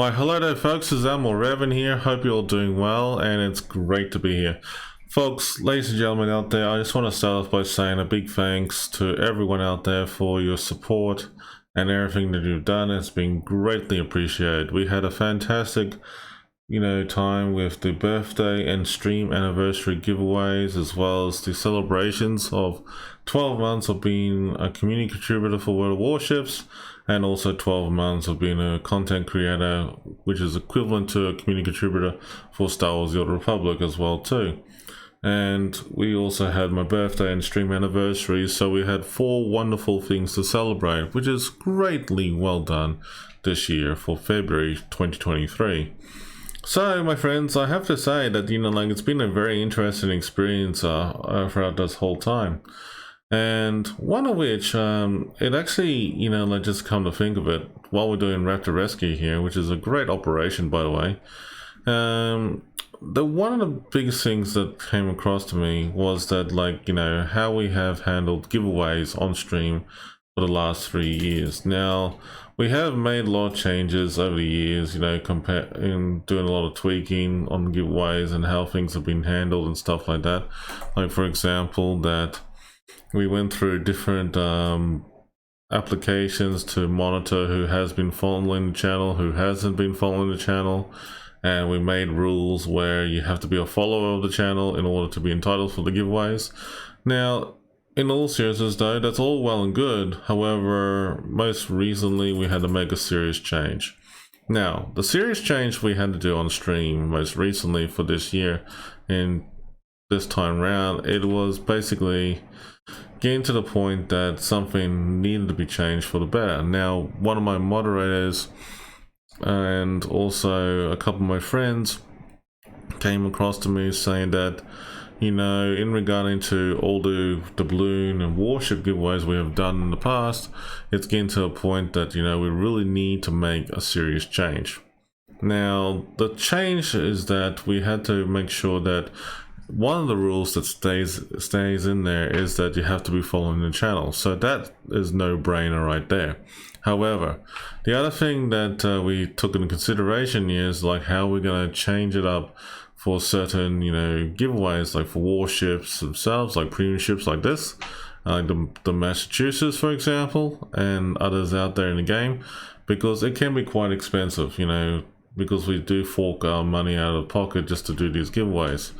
Why, hello there folks, it's Revan here. Hope you're all doing well, and it's great to be here. Folks, ladies and gentlemen out there, I just want to start off by saying a big thanks to everyone out there for your support and everything that you've done. It's been greatly appreciated. We had a fantastic, time with the birthday and stream anniversary giveaways, as well as the celebrations of 12 months of being a community contributor for World of Warships, and also 12 months of being a content creator, which is equivalent to a community contributor for Star Wars: The Old Republic as well too. And we also had my birthday and stream anniversary, so we had 4 wonderful things to celebrate, which is greatly well done this year for February 2023. So my friends, I have to say that it's been a very interesting experience throughout this whole time. And one of which, it actually, just come to think of it, while we're doing Raptor Rescue here, which is a great operation, by the way, one of the biggest things that came across to me was that, how we have handled giveaways on stream for the last 3 years. Now, we have made a lot of changes over the years, doing a lot of tweaking on giveaways and how things have been handled and stuff like that. Like, for example, that we went through different applications to monitor who has been following the channel, who hasn't been following the channel, and we made rules where you have to be a follower of the channel in order to be entitled for the giveaways. Now, in all seriousness though, that's all well and good. However, most recently we had to make a serious change. Now, the serious change we had to do on stream most recently for this year, and this time round, it was basically getting to the point that something needed to be changed for the better. Now, one of my moderators and also a couple of my friends came across to me saying that, in regarding to all the doubloon and warship giveaways we have done in the past, it's getting to a point that, we really need to make a serious change. Now, the change is that we had to make sure that one of the rules that stays in there is that you have to be following the channel. So that is no brainer right there. However, the other thing that we took into consideration is how we're going to change it up for certain, giveaways, like for warships themselves, like premium ships like this, like the Massachusetts, for example, and others out there in the game, because it can be quite expensive, because we do fork our money out of pocket just to do these giveaways.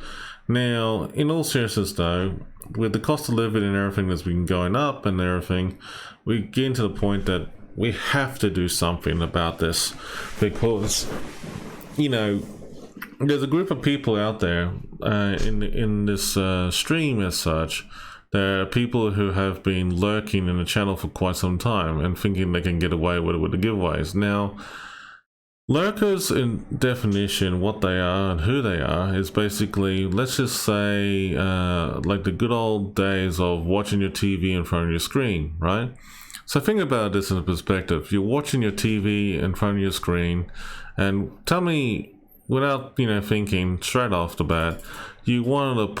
Now, in all seriousness though, with the cost of living and everything that's been going up and everything, we get to the point that we have to do something about this, because, there's a group of people out there in this stream as such. There are people who have been lurking in the channel for quite some time and thinking they can get away with it with the giveaways. Now, lurkers, in definition, what they are and who they are is basically, let's just say, like the good old days of watching your TV in front of your screen, right? So think about this in a perspective. You're watching your TV in front of your screen, and tell me, without thinking straight off the bat, you wanted to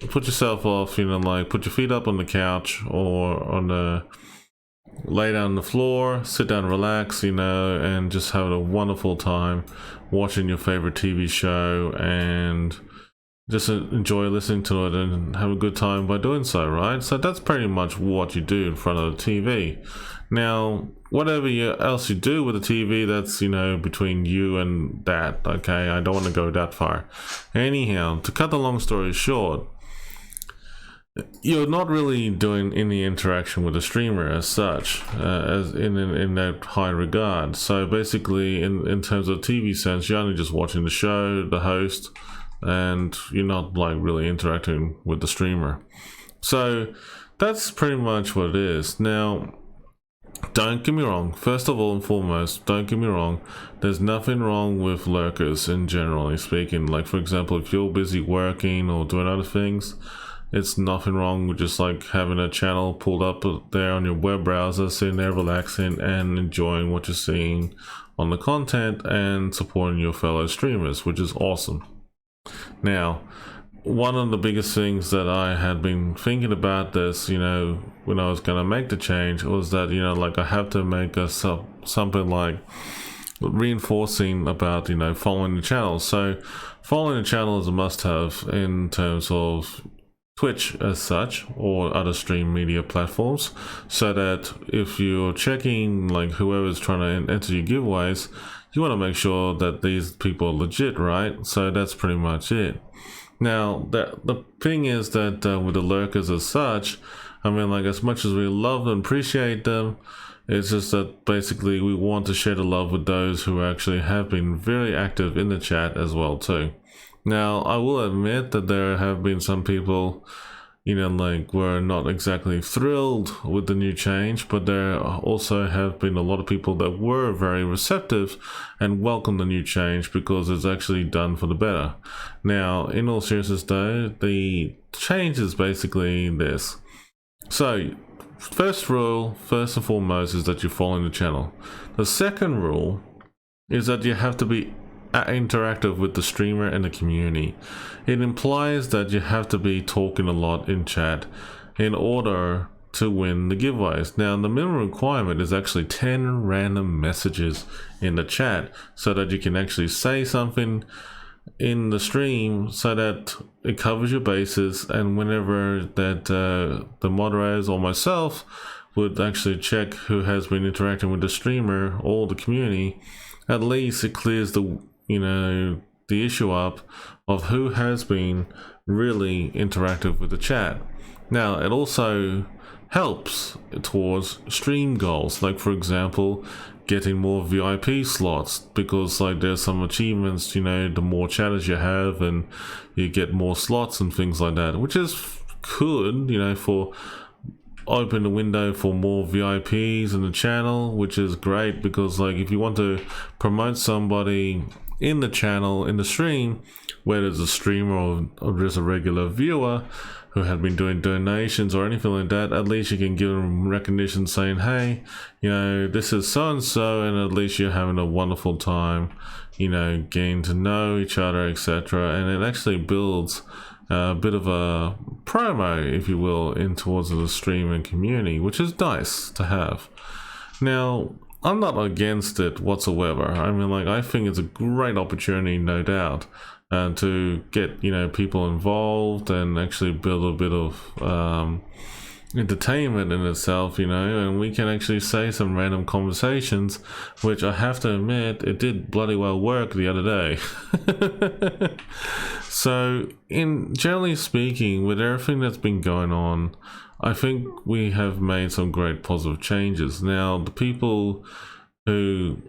put yourself off, put your feet up on the couch or on the lay down on the floor, sit down, relax, and just have a wonderful time watching your favorite TV show and just enjoy listening to it and have a good time by doing so, right? So that's pretty much what you do in front of the TV. Now, whatever else you do with the TV, that's, between you and that, okay? I don't want to go that far. Anyhow, to cut the long story short, you're not really doing any interaction with the streamer as such, as in that high regard. So basically, in terms of TV sense, you're only just watching the show, the host, and you're not really interacting with the streamer. So that's pretty much what it is. Now, don't get me wrong. First of all and foremost, don't get me wrong. There's nothing wrong with lurkers in generally speaking. Like, for example, if you're busy working or doing other things, it's nothing wrong with just having a channel pulled up there on your web browser, sitting there relaxing and enjoying what you're seeing on the content and supporting your fellow streamers, which is awesome. Now, one of the biggest things that I had been thinking about this, when I was going to make the change, was that, I have to make something like reinforcing about, you know, following the channel. So following the channel is a must-have in terms of Twitch as such, or other stream media platforms, so that if you're checking like whoever's trying to enter your giveaways, you want to make sure that these people are legit, right? So that's pretty much it. Now the thing is that with the lurkers as such, I mean, like, as much as we love and appreciate them, it's just that basically we want to share the love with those who actually have been very active in the chat as well too. Now, I will admit that there have been some people, you know, like, were not exactly thrilled with the new change, but there also have been a lot of people that were very receptive and welcomed the new change because it's actually done for the better. Now, in all seriousness though, the change is basically this. So, first rule, first and foremost, is that you're following the channel. The second rule is that you have to be interactive with the streamer and the community. It implies that you have to be talking a lot in chat in order to win the giveaways. Now, the minimum requirement is actually 10 random messages in the chat so that you can actually say something in the stream so that it covers your bases, and whenever that the moderators or myself would actually check who has been interacting with the streamer or the community, at least it clears the, you know, the issue up of who has been really interactive with the chat. Now, it also helps towards stream goals, like for example getting more VIP slots, because like there's some achievements, you know, the more chatters you have and you get more slots and things like that, which is good, you know, for open the window for more VIPs in the channel, which is great, because like if you want to promote somebody in the channel, in the stream, whether it's a streamer or just a regular viewer who had been doing donations or anything like that, at least you can give them recognition saying, hey, you know, this is so-and-so, and at least you're having a wonderful time, you know, getting to know each other, etc. And it actually builds a bit of a promo, if you will, in towards the streaming community, which is nice to have. Now, I'm not against it whatsoever. I mean, like, I think it's a great opportunity, no doubt, to get, you know, people involved and actually build a bit of entertainment in itself, you know, and we can actually say some random conversations, which I have to admit, it did bloody well work the other day. So, in generally speaking, with everything that's been going on, I think we have made some great positive changes. Now, the people who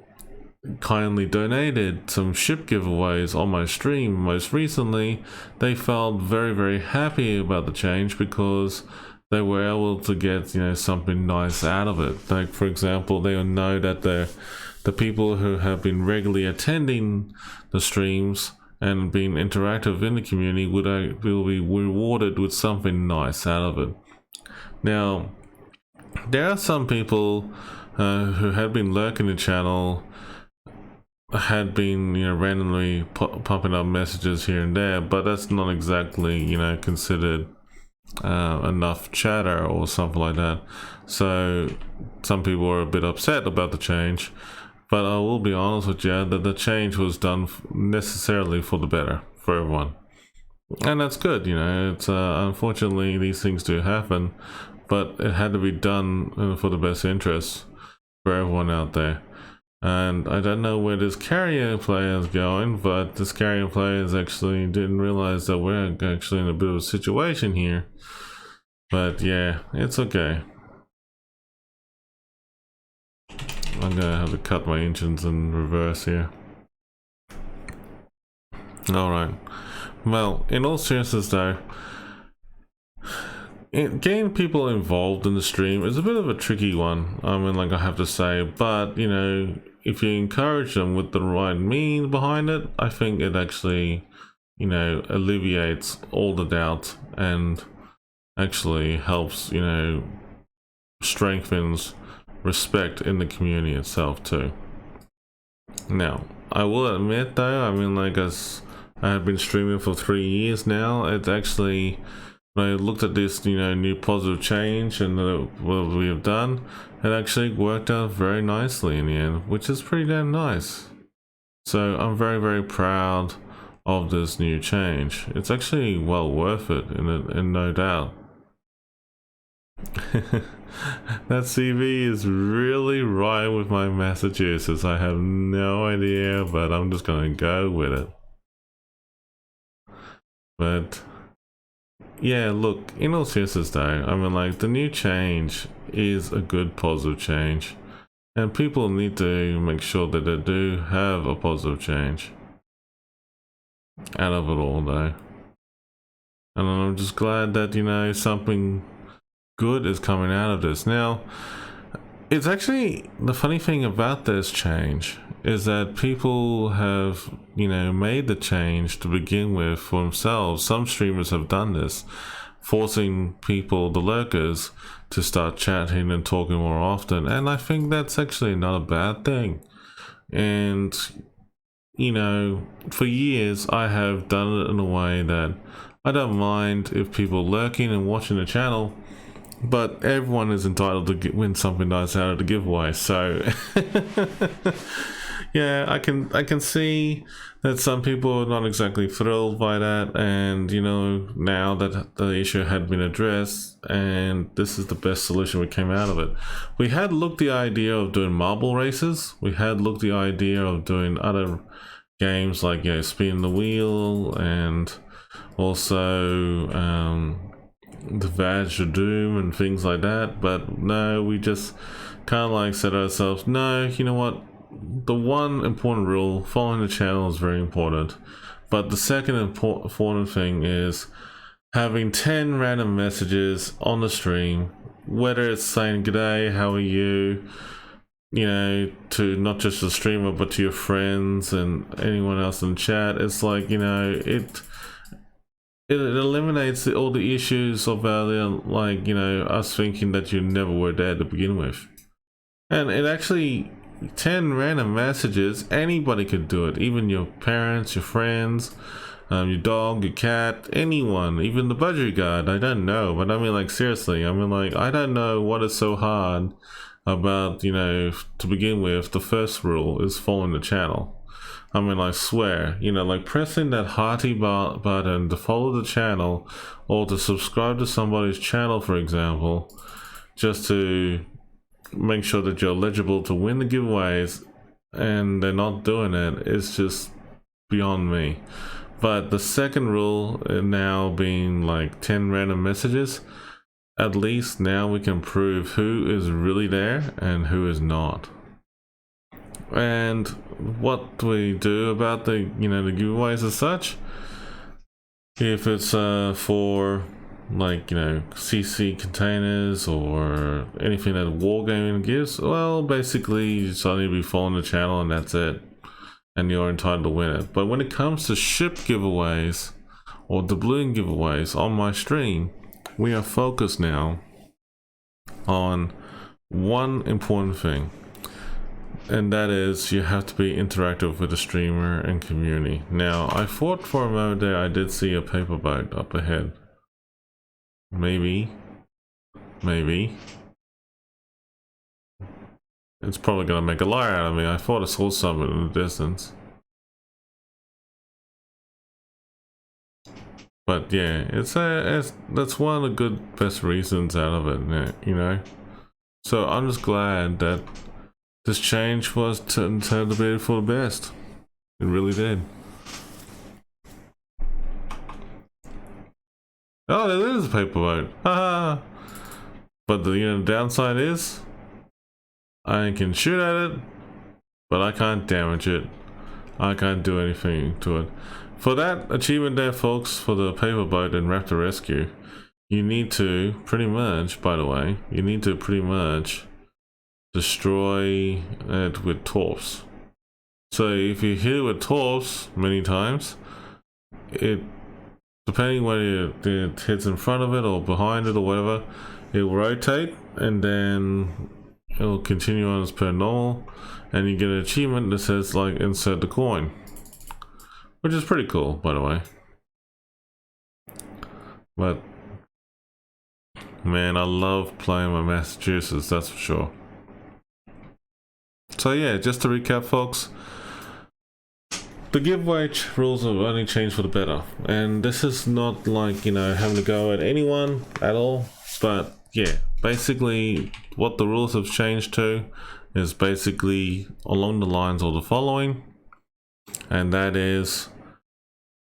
kindly donated some ship giveaways on my stream most recently, they felt very, very happy about the change because they were able to get, you know, something nice out of it. Like, for example, they will know that the people who have been regularly attending the streams and being interactive in the community will be rewarded with something nice out of it. Now, there are some people who had been lurking the channel, had been, you know, randomly popping up messages here and there, but that's not exactly, you know, considered enough chatter or something like that. So some people were a bit upset about the change, but I will be honest with you that the change was done necessarily for the better for everyone, and that's good. You know, it's unfortunately these things do happen, but it had to be done for the best interest for everyone out there. And I don't know where this carrier player is going, but this carrier player actually didn't realize that we're actually in a bit of a situation here. But yeah, it's okay. I'm gonna have to cut my engines in reverse here. Alright. Well, in all seriousness though, getting people involved in the stream is a bit of a tricky one. I mean, like, I have to say, but you know, if you encourage them with the right means behind it, I think it actually, you know, alleviates all the doubt and actually helps, you know, strengthens respect in the community itself too. Now, I will admit though, I mean, like, as I have been streaming for 3 years now, it's actually, when I looked at this, you know, new positive change and what we have done, it actually worked out very nicely in the end, which is pretty damn nice. So I'm very, very proud of this new change. It's actually well worth it, in no doubt. That CV is really right with my Massachusetts. I have no idea, but I'm just gonna go with it. But yeah, look, in all seriousness though, I mean, like, the new change is a good positive change, and people need to make sure that they do have a positive change out of it all though. And I'm just glad that, you know, something good is coming out of this. Now, it's actually, the funny thing about this change is that people have, you know, made the change to begin with for themselves. Some streamers have done this, forcing people, the lurkers, to start chatting and talking more often. And I think that's actually not a bad thing. And, you know, for years I have done it in a way that I don't mind if people lurking and watching the channel, but everyone is entitled to win something nice out of the giveaway. So yeah, I can see that some people are not exactly thrilled by that, and you know, now that the issue had been addressed, and this is the best solution we came out of it. We had looked the idea of doing marble races. We had looked the idea of doing other games like, you know, spinning the wheel, and also the Badge of Doom and things like that. But no, we just kind of like said to ourselves, no, you know what, the one important rule, following the channel, is very important, but the second important thing is having 10 random messages on the stream, whether it's saying g'day, how are you, you know, to not just the streamer but to your friends and anyone else in the chat. It's like, you know, it eliminates all the issues about, like, you know, us thinking that you never were there to begin with. And it actually, 10 random messages, anybody could do it, even your parents, your friends, your dog, your cat, anyone, even the budget guide. I don't know, but I mean, like, seriously, I mean, like, I don't know what is so hard about, you know, to begin with. The first rule is following the channel. I mean, I swear, you know, like pressing that hearty button to follow the channel, or to subscribe to somebody's channel, for example, just to make sure that you're eligible to win the giveaways, and they're not doing it, is just beyond me. But the second rule now being like 10 random messages, at least now we can prove who is really there and who is not. And what do we do about the, you know, the giveaways as such? If it's for, like, you know, CC containers or anything that Wargaming gives, well, basically you just only be following the channel and that's it, and you're entitled to win it. But when it comes to ship giveaways or doubloon giveaways on my stream, we are focused now on one important thing, and that is you have to be interactive with the streamer and community. Now, I thought for a moment there I did see a paper boat up ahead. Maybe it's probably gonna make a liar out of me. I thought I saw something in the distance, but yeah, that's one of the good best reasons out of it, you know. So I'm just glad that this change was turned to be for the best. It really did. Oh, there is a paper boat. Haha. But the, you know, downside is I can shoot at it, but I can't damage it. I can't do anything to it. For that achievement there, folks, for the paper boat and Raptor Rescue, you need to pretty much, by the way, you need to pretty much destroy it with torps. So if you hit it with torps many times, it, depending whether it hits in front of it or behind it or whatever, it will rotate, and then it will continue on as per normal, and you get an achievement that says, like, insert the coin, which is pretty cool, by the way. But man, I love playing with Massachusetts, that's for sure. So yeah, just to recap, folks, the giveaway rules have only changed for the better, and this is not like, you know, having to go at anyone at all, but yeah, basically what the rules have changed to is basically along the lines of the following, and that is,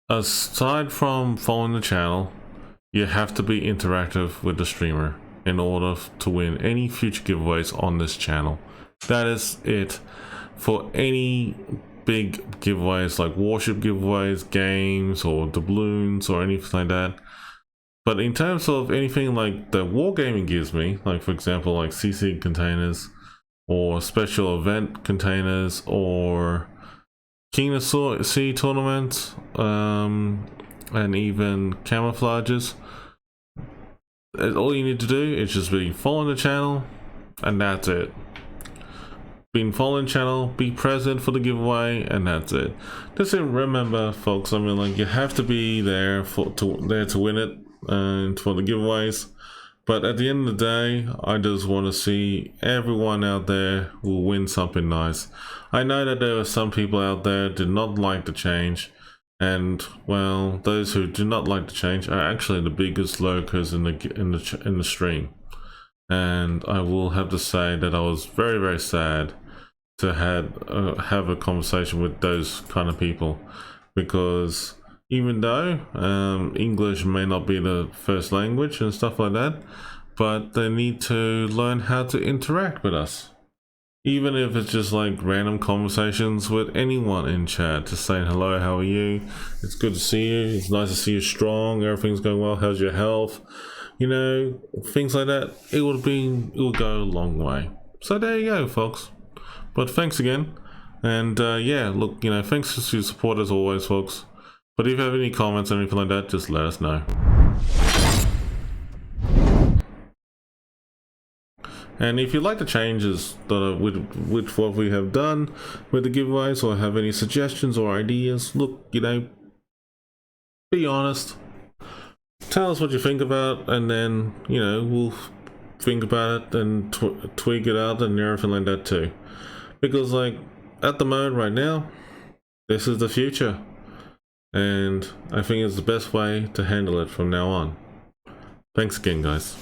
aside from following the channel, you have to be interactive with the streamer in order to win any future giveaways on this channel. That is it for any big giveaways like warship giveaways, games, or doubloons, or anything like that. But in terms of anything like the wargaming gives me, like for example like CC containers, or special event containers, or King of Sea tournaments, and even camouflages, all you need to do is just be following the channel, and that's it. Being following the channel, be present for the giveaway, and that's it. Just remember, folks, I mean, like, you have to be there to win it and for the giveaways. But at the end of the day, I just want to see everyone out there will win something nice. I know that there are some people out there did not like the change, and well, those who do not like the change are actually the biggest lurkers in the stream. And I will have to say that I was very, very sad to have a conversation with those kind of people, because even though English may not be the first language and stuff like that, but they need to learn how to interact with us. Even if it's just like random conversations with anyone in chat, just saying hello, how are you? It's good to see you. It's nice to see you strong. Everything's going well. How's your health? You know, things like that. It will go a long way. So there you go, folks. But thanks again. And yeah, look, you know, thanks for your support as always, folks. But if you have any comments or anything like that, just let us know. And if you like the changes that with what we have done with the giveaways, or have any suggestions or ideas, look, you know, be honest. Tell us what you think about, and then, you know, we'll think about it and tweak it out and everything like that too. Because, like, at the moment right now, this is the future. And I think it's the best way to handle it from now on. Thanks again, guys.